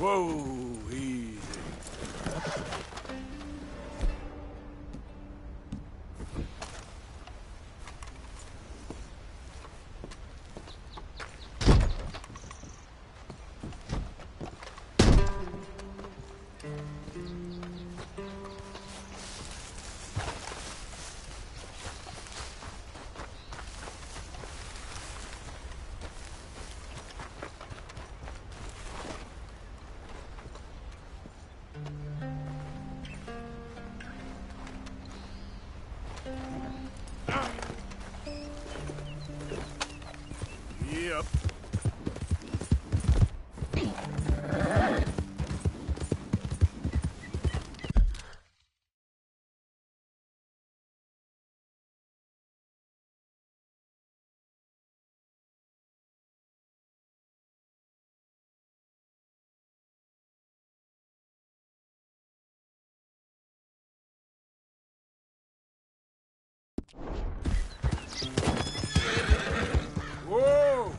Whoa, easy. Yep. Whoa!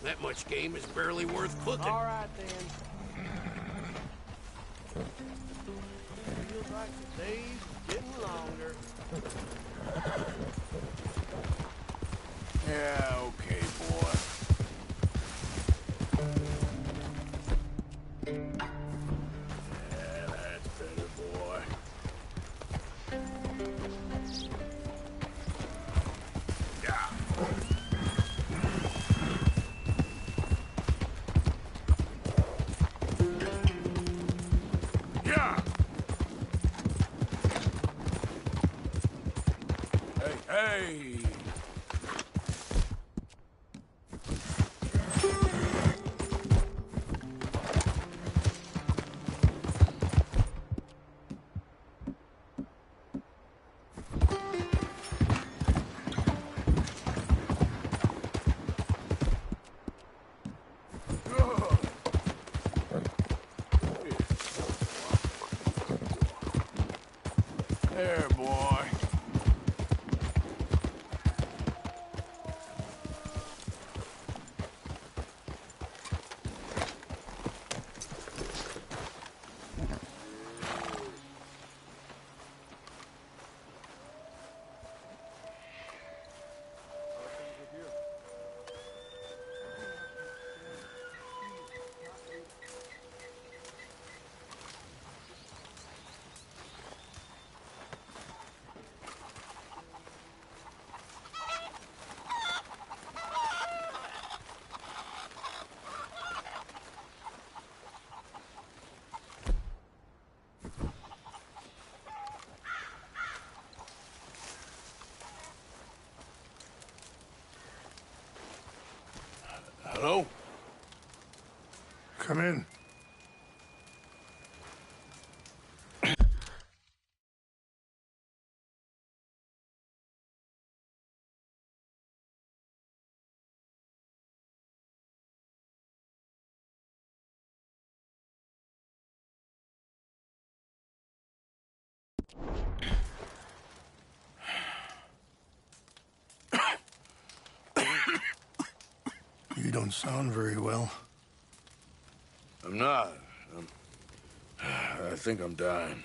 That much game is barely worth cooking. All right, then. Feels like the days are getting longer. Yeah, okay, boy. Yeah, that's better, boy. Yeah. Yeah. Hey. There, boy. Hello? Come in. You don't sound very well. I'm not. I think I'm dying.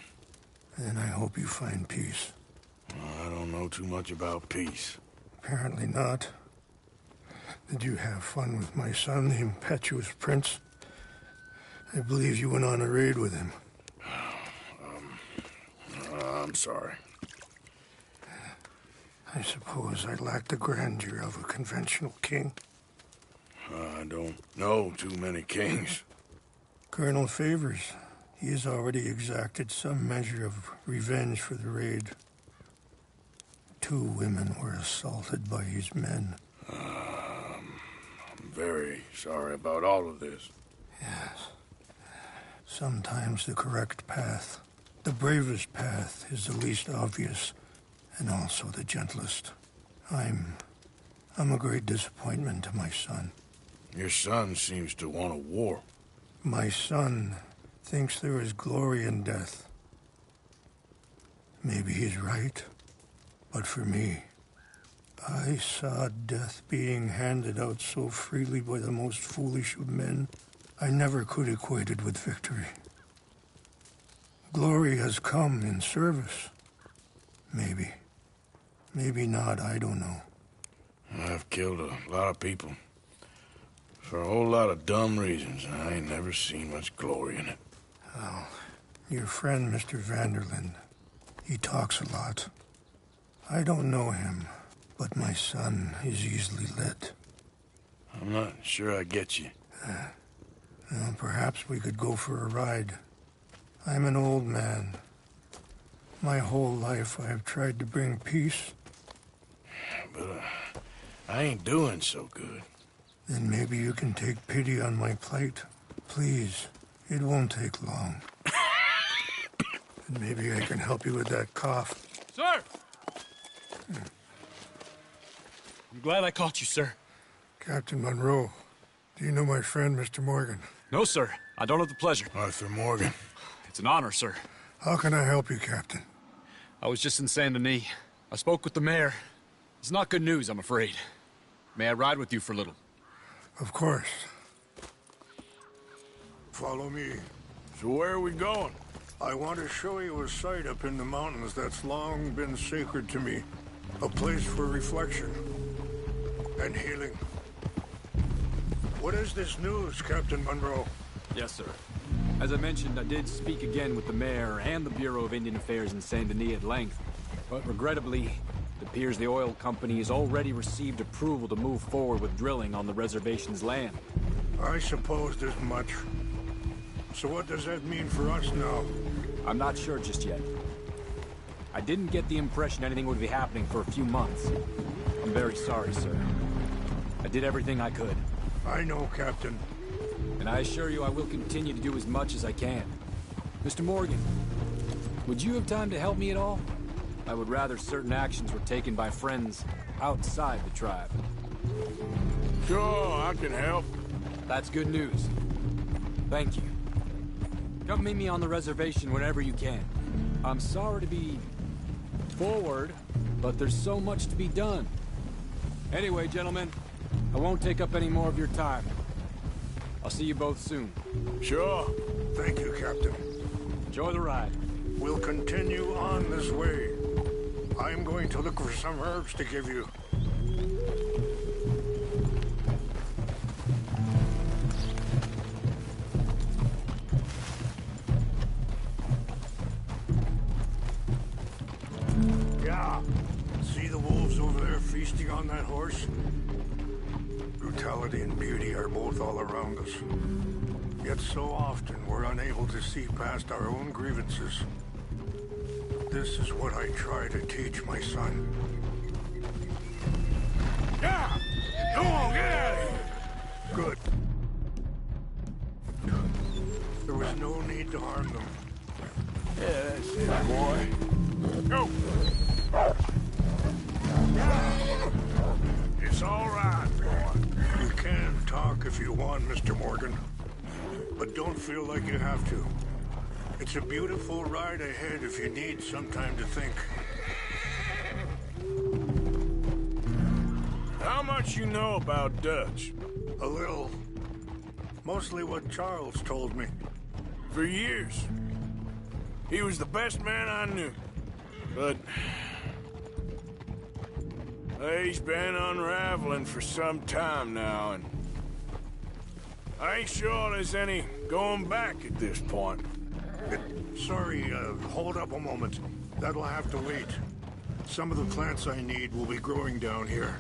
And I hope you find peace. I don't know too much about peace. Apparently not. Did you have fun with my son, the impetuous prince? I believe you went on a raid with him. I'm sorry. I suppose I lack the grandeur of a conventional king. I don't know too many kings. Colonel Favors, he has already exacted some measure of revenge for the raid. 2 women were assaulted by his men. I'm very sorry about all of this. Yes. Sometimes the correct path, the bravest path, is the least obvious, and also the gentlest. I'm a great disappointment to my son. Your son seems to want a war. My son thinks there is glory in death. Maybe he's right. But for me, I saw death being handed out so freely by the most foolish of men, I never could equate it with victory. Glory has come in service. Maybe. Maybe not, I don't know. I've killed a lot of people. For a whole lot of dumb reasons, and I ain't never seen much glory in it. Oh, your friend, Mr. Vanderlyn, he talks a lot. I don't know him, but my son is easily led. I'm not sure I get you. Well, perhaps we could go for a ride. I'm an old man. My whole life I have tried to bring peace. But I ain't doing so good. Then maybe you can take pity on my plight. Please, it won't take long. And maybe I can help you with that cough. Sir! I'm glad I caught you, sir. Captain Monroe, do you know my friend, Mr. Morgan? No, sir. I don't have the pleasure. Arthur Morgan. It's an honor, sir. How can I help you, Captain? I was just in Saint Denis. I spoke with the mayor. It's not good news, I'm afraid. May I ride with you for a little? Of course. Follow me. So where are we going? I want to show you a site up in the mountains that's long been sacred to me. A place for reflection and healing. What is this news, Captain Monroe? Yes, sir. As I mentioned, I did speak again with the mayor and the Bureau of Indian Affairs in Saint Denis at length. But regrettably, it appears the oil company has already received approval to move forward with drilling on the reservation's land. I supposed as much. So what does that mean for us now? I'm not sure just yet. I didn't get the impression anything would be happening for a few months. I'm very sorry, sir. I did everything I could. I know, Captain. And I assure you I will continue to do as much as I can. Mr. Morgan, would you have time to help me at all? I would rather certain actions were taken by friends outside the tribe. Sure, I can help. That's good news. Thank you. Come meet me on the reservation whenever you can. I'm sorry to be forward, but there's so much to be done. Anyway, gentlemen, I won't take up any more of your time. I'll see you both soon. Sure. Thank you, Captain. Enjoy the ride. We'll continue on this way. I'm going to look for some herbs to give you. Yeah. See the wolves over there feasting on that horse? Brutality and beauty are both all around us. Yet so often we're unable to see past our own grievances. This is what I try to teach my son. Yeah! Come on, get out of here! Good. There was no need to harm them. Yeah, that's it, boy. Go! It's all right, boy. You can talk if you want, Mr. Morgan. But don't feel like you have to. It's a beautiful ride ahead if you need some time to think. How much you know about Dutch? A little. Mostly what Charles told me. For years. He was the best man I knew. But he's been unraveling for some time now, and I ain't sure there's any going back at this point. Sorry, hold up a moment. That'll have to wait. Some of the plants I need will be growing down here.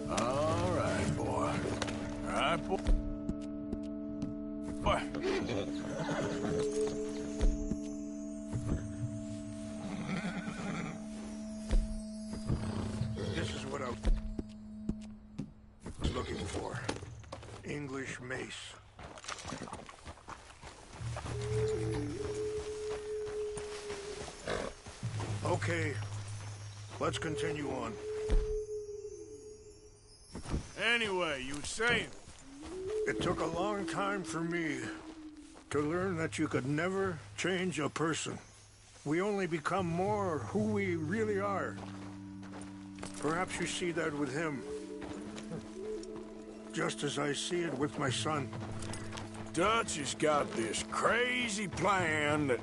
All right, boy. All right, boy. fresh mace. Okay, let's continue on. Anyway, you were saying? It took a long time for me to learn that you could never change a person. We only become more who we really are. Perhaps you see that with him. Just as I see it with my son. Dutch has got this crazy plan that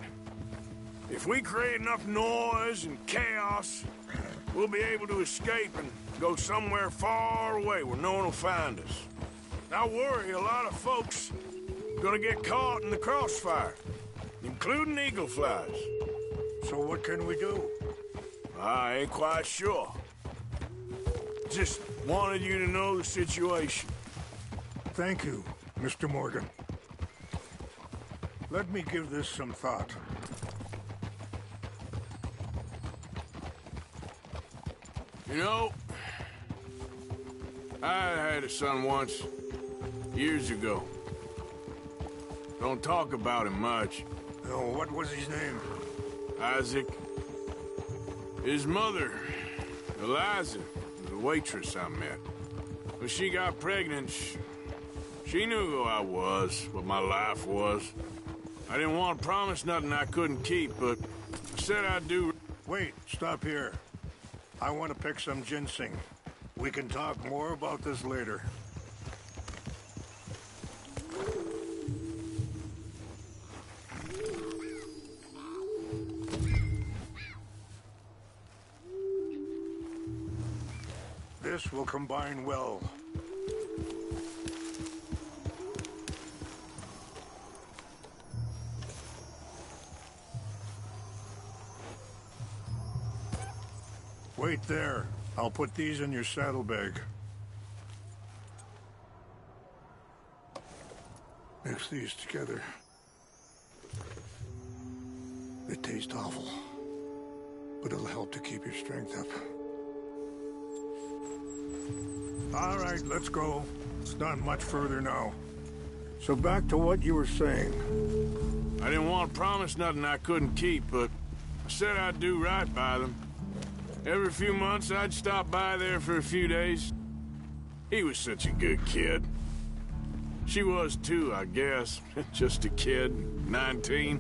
if we create enough noise and chaos, we'll be able to escape and go somewhere far away where no one will find us. I worry a lot of folks are gonna get caught in the crossfire, including eagle flies. So what can we do? I ain't quite sure. Just wanted you to know the situation. Thank you, Mr. Morgan. Let me give this some thought. You know, I had a son once, years ago. Don't talk about him much. Oh, what was his name? Isaac. His mother, Eliza, was a waitress I met. When she got pregnant, she knew who I was, what my life was. I didn't want to promise nothing I couldn't keep, but I said I'd do. Wait, stop here. I want to pick some ginseng. We can talk more about this later. This will combine well. Wait there. I'll put these in your saddlebag. Mix these together. They taste awful, but it'll help to keep your strength up. All right, let's go. It's not much further now. So back to what you were saying. I didn't want to promise nothing I couldn't keep, but I said I'd do right by them. Every few months, I'd stop by there for a few days. He was such a good kid. She was too, I guess. Just a kid, 19.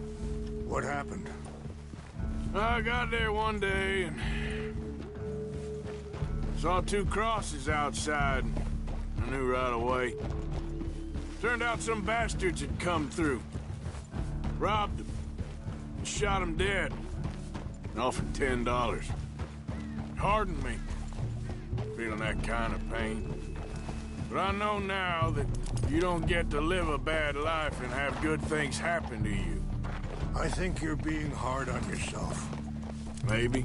What happened? I got there one day and saw two crosses outside. I knew right away. Turned out some bastards had come through. Robbed them. And shot them dead. And offered $10. Hardened me, feeling that kind of pain. But I know now that you don't get to live a bad life and have good things happen to you. I think you're being hard on yourself. Maybe.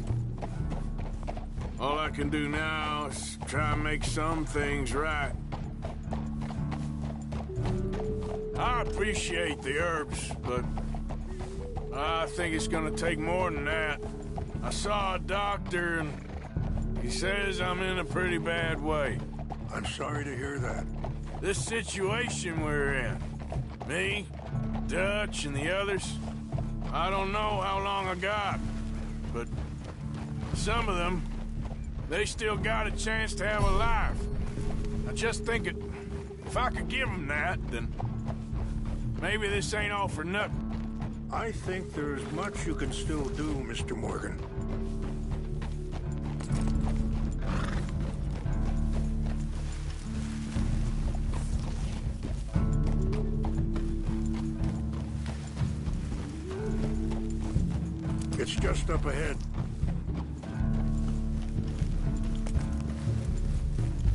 All I can do now is try and make some things right. I appreciate the herbs, but I think it's gonna take more than that. I saw a doctor and he says I'm in a pretty bad way. I'm sorry to hear that. This situation we're in, me, Dutch, and the others, I don't know how long I got, but some of them, they still got a chance to have a life. I just think if I could give them that, then maybe this ain't all for nothing. I think there's much you can still do, Mr. Morgan. It's just up ahead.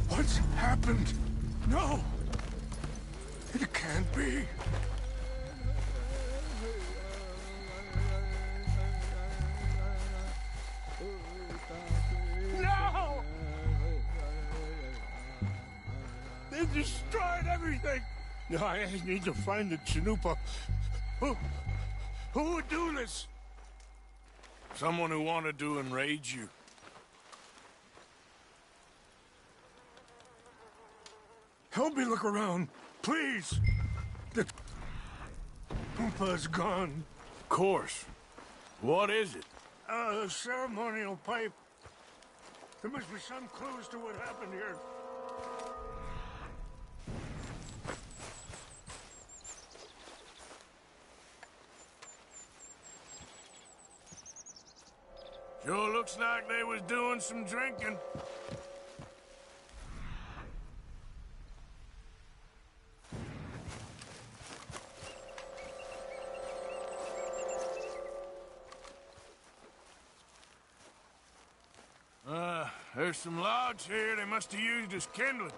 What's happened? No! It can't be. No! They destroyed everything! No, I need to find the Chanupa. Who would do this? Someone who wanted to enrage you. Help me look around. Please! The Koopa's gone. Of course. What is it? A ceremonial pipe. There must be some clues to what happened here. Sure looks like they was doing some drinking. There's some logs here they must have used as kindling.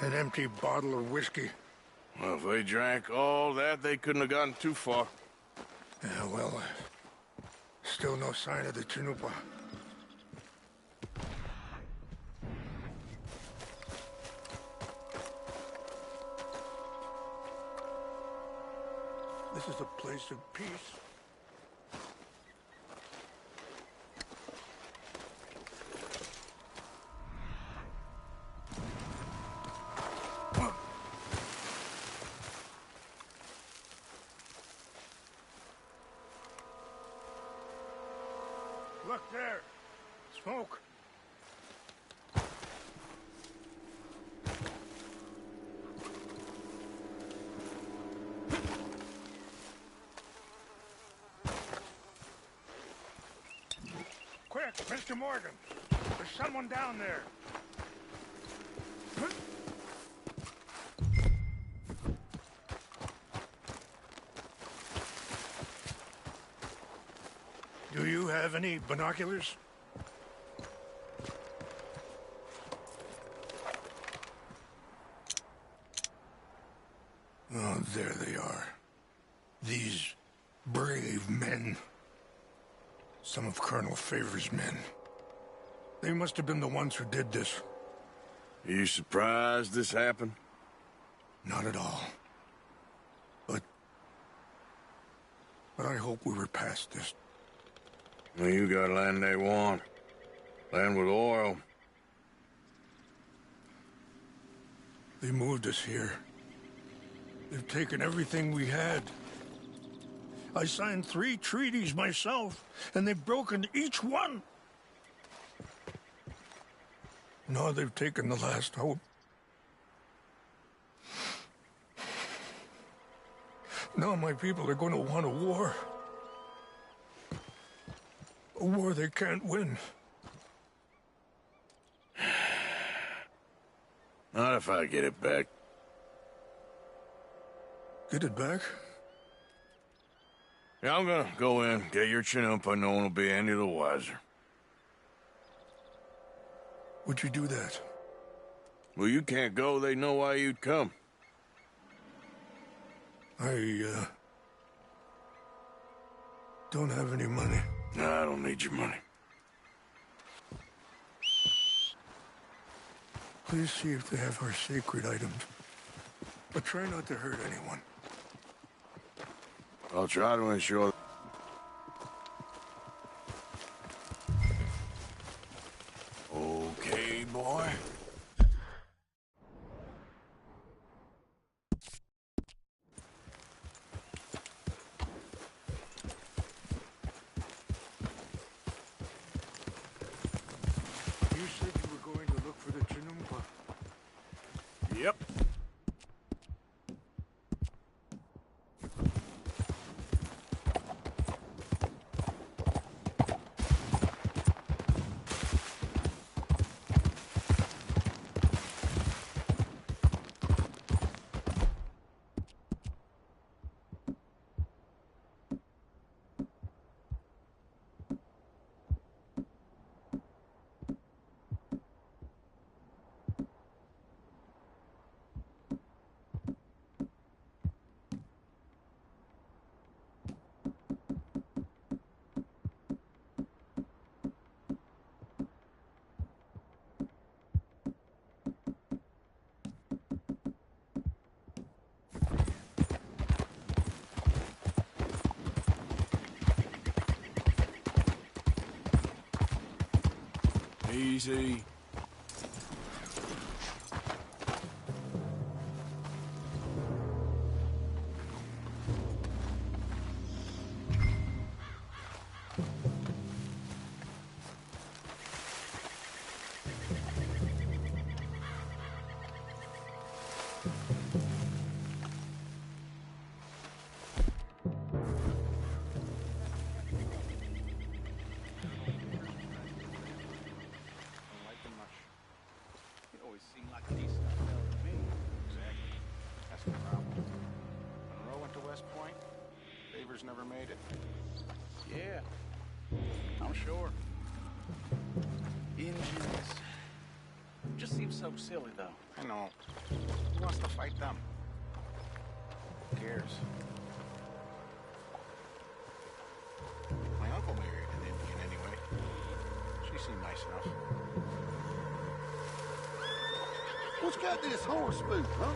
An empty bottle of whiskey. Well, if they drank all that, they couldn't have gotten too far. Yeah, well, still no sign of the Chanupa. This is a place of peace. Look there. Smoke. Quick, Mr. Morgan. There's someone down there. Do you have any binoculars? Oh, there they are. These brave men. Some of Colonel Favor's men. They must have been the ones who did this. Are you surprised this happened? Not at all. But I hope we were past this. Well, you got land they want. Land with oil. They moved us here. They've taken everything we had. I signed 3 treaties myself, and they've broken each one. Now they've taken the last hope. Now my people are going to want a war. A war they can't win. Not if I get it back. Get it back? Yeah, I'm gonna go in, get your Chanupa, no one will be any the wiser. Would you do that? Well, you can't go, they know why you'd come. I don't have any money. No, I don't need your money. Please see if they have our sacred items. But try not to hurt anyone. I'll try to ensure... Okay, boy. You said you were going to look for the Chanupa. Yep. E.C. Never made it. Yeah, I'm sure. Engines. Just seems so silly, though. I know. Who wants to fight them? Who cares? My uncle married an Indian anyway. She seemed nice enough. What's got this horse spook, huh?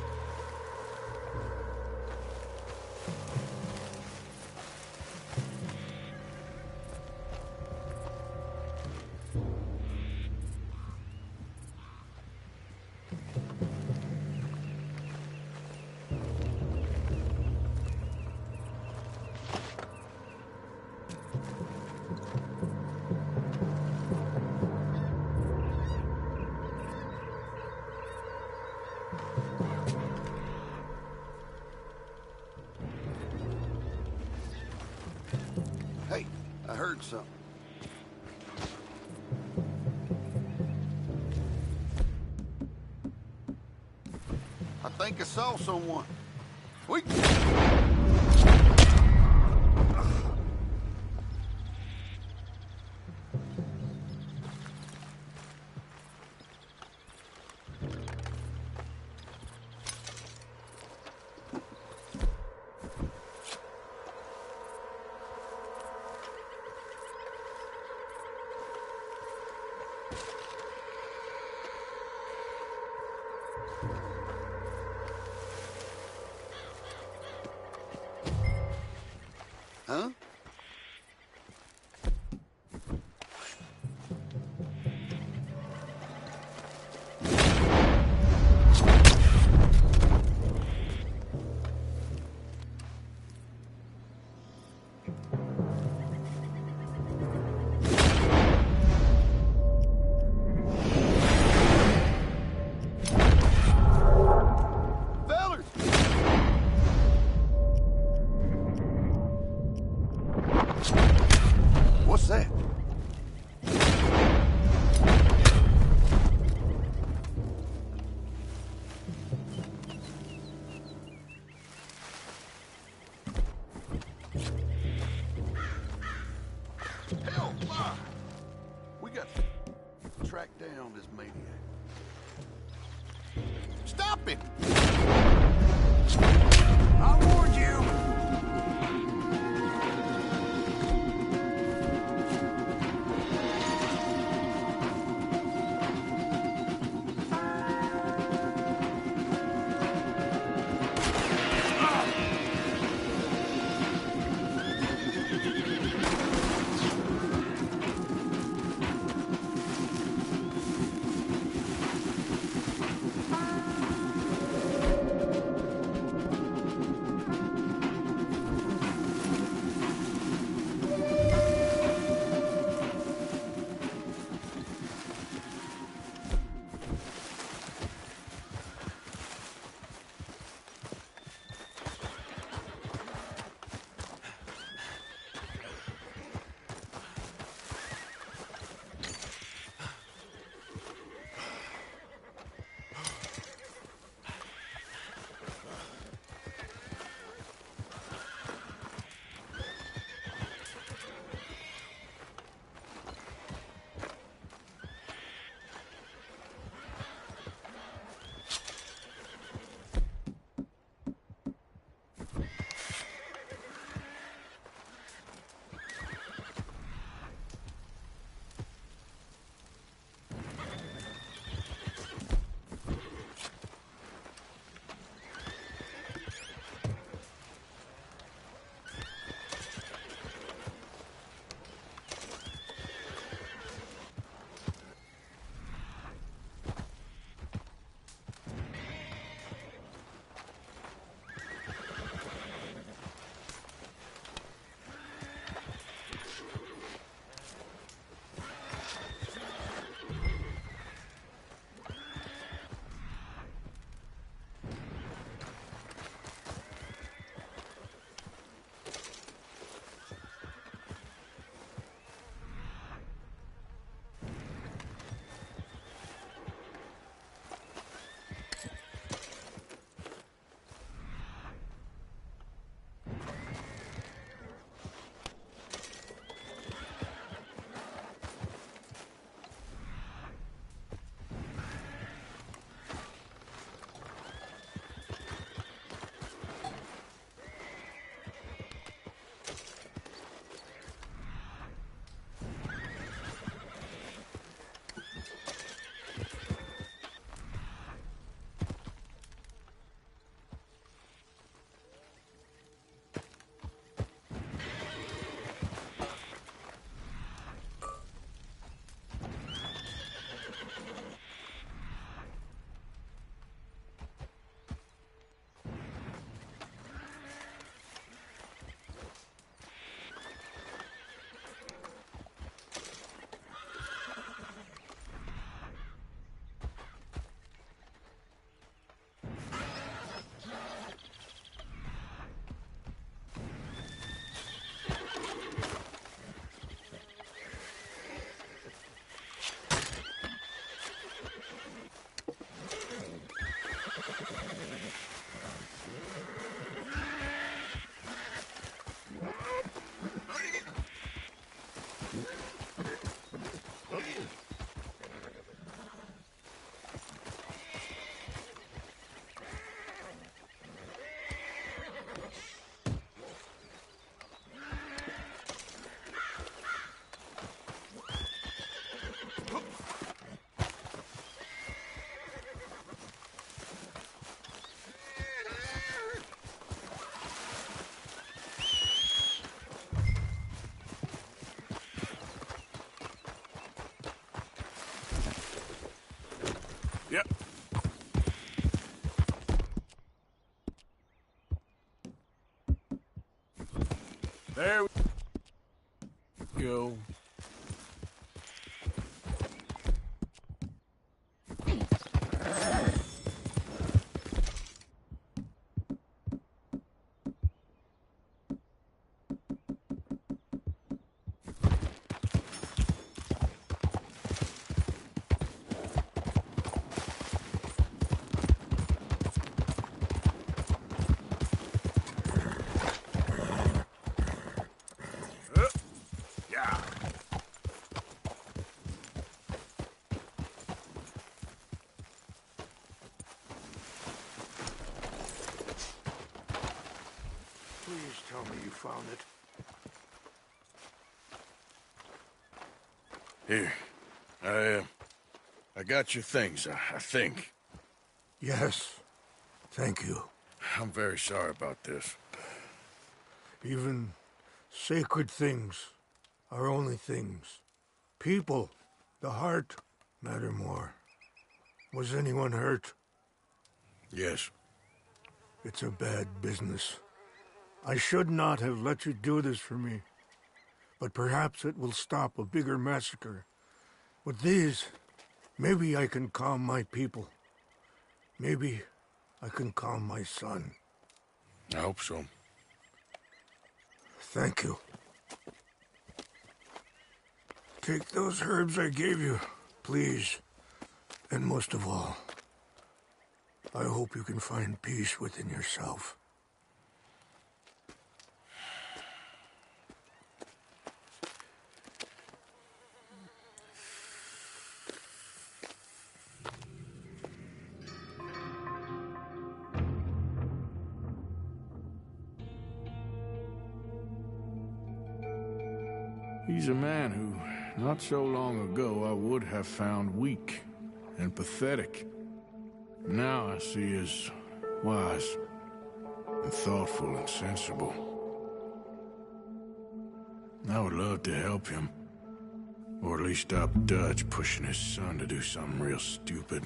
Hey, I heard something. I think I saw someone. We... Huh? There we go. Please tell me you found it. Here. I got your things, I think. Yes. Thank you. I'm very sorry about this. Even sacred things are only things. People, the heart, matter more. Was anyone hurt? Yes. It's a bad business. I should not have let you do this for me. But perhaps it will stop a bigger massacre. With these, maybe I can calm my people. Maybe I can calm my son. I hope so. Thank you. Take those herbs I gave you, please. And most of all, I hope you can find peace within yourself. He's a man who, not so long ago, I would have found weak and pathetic. Now I see as wise and thoughtful and sensible. I would love to help him, or at least stop Dutch pushing his son to do something real stupid.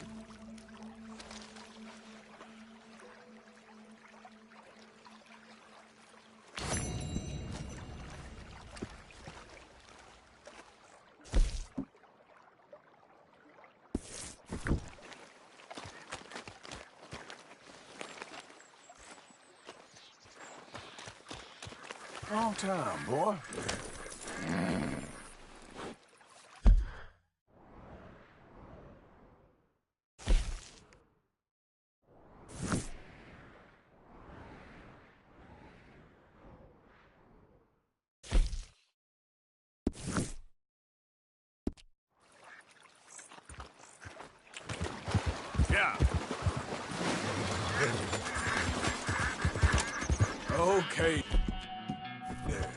Wrong time, boy. Yeah. Okay. There.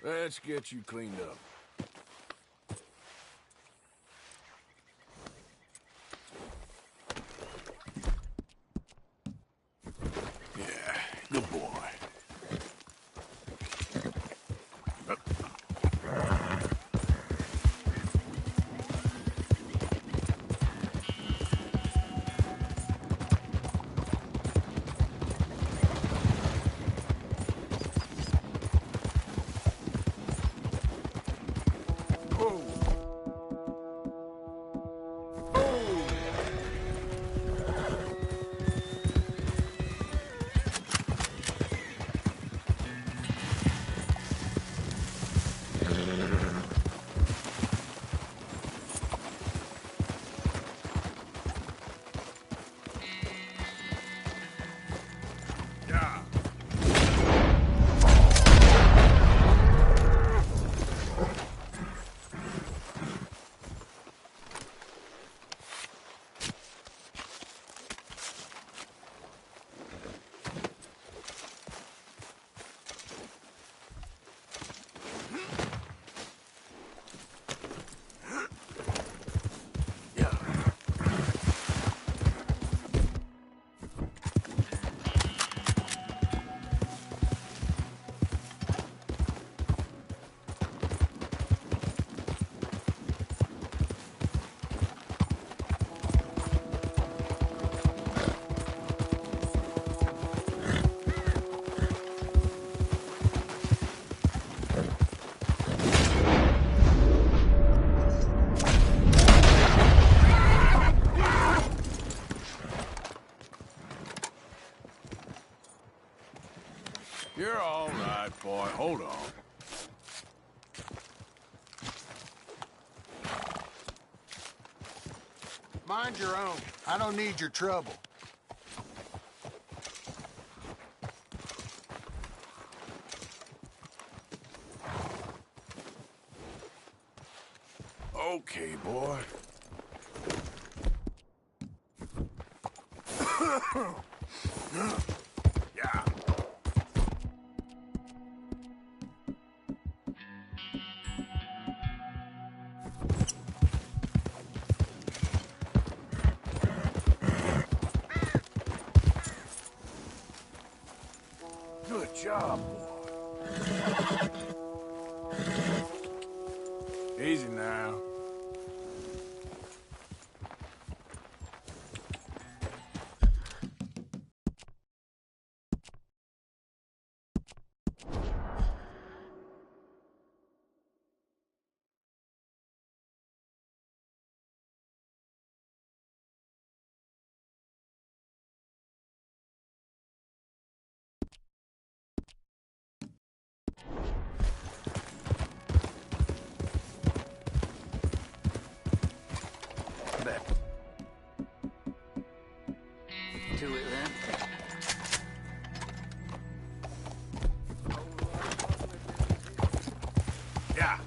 Let's get you cleaned up. Yeah, good boy. Hold on. Mind your own. I don't need your trouble. Okay, boy. Yeah. Good job, boy. Easy now. To it then. Yeah.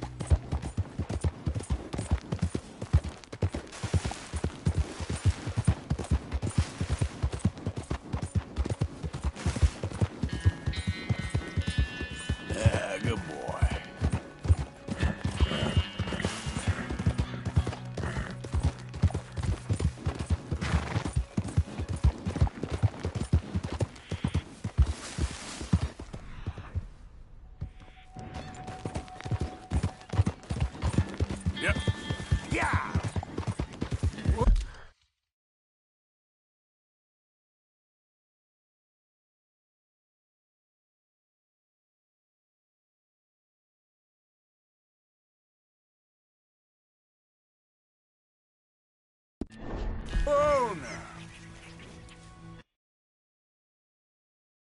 Yeah, good boy. Yep.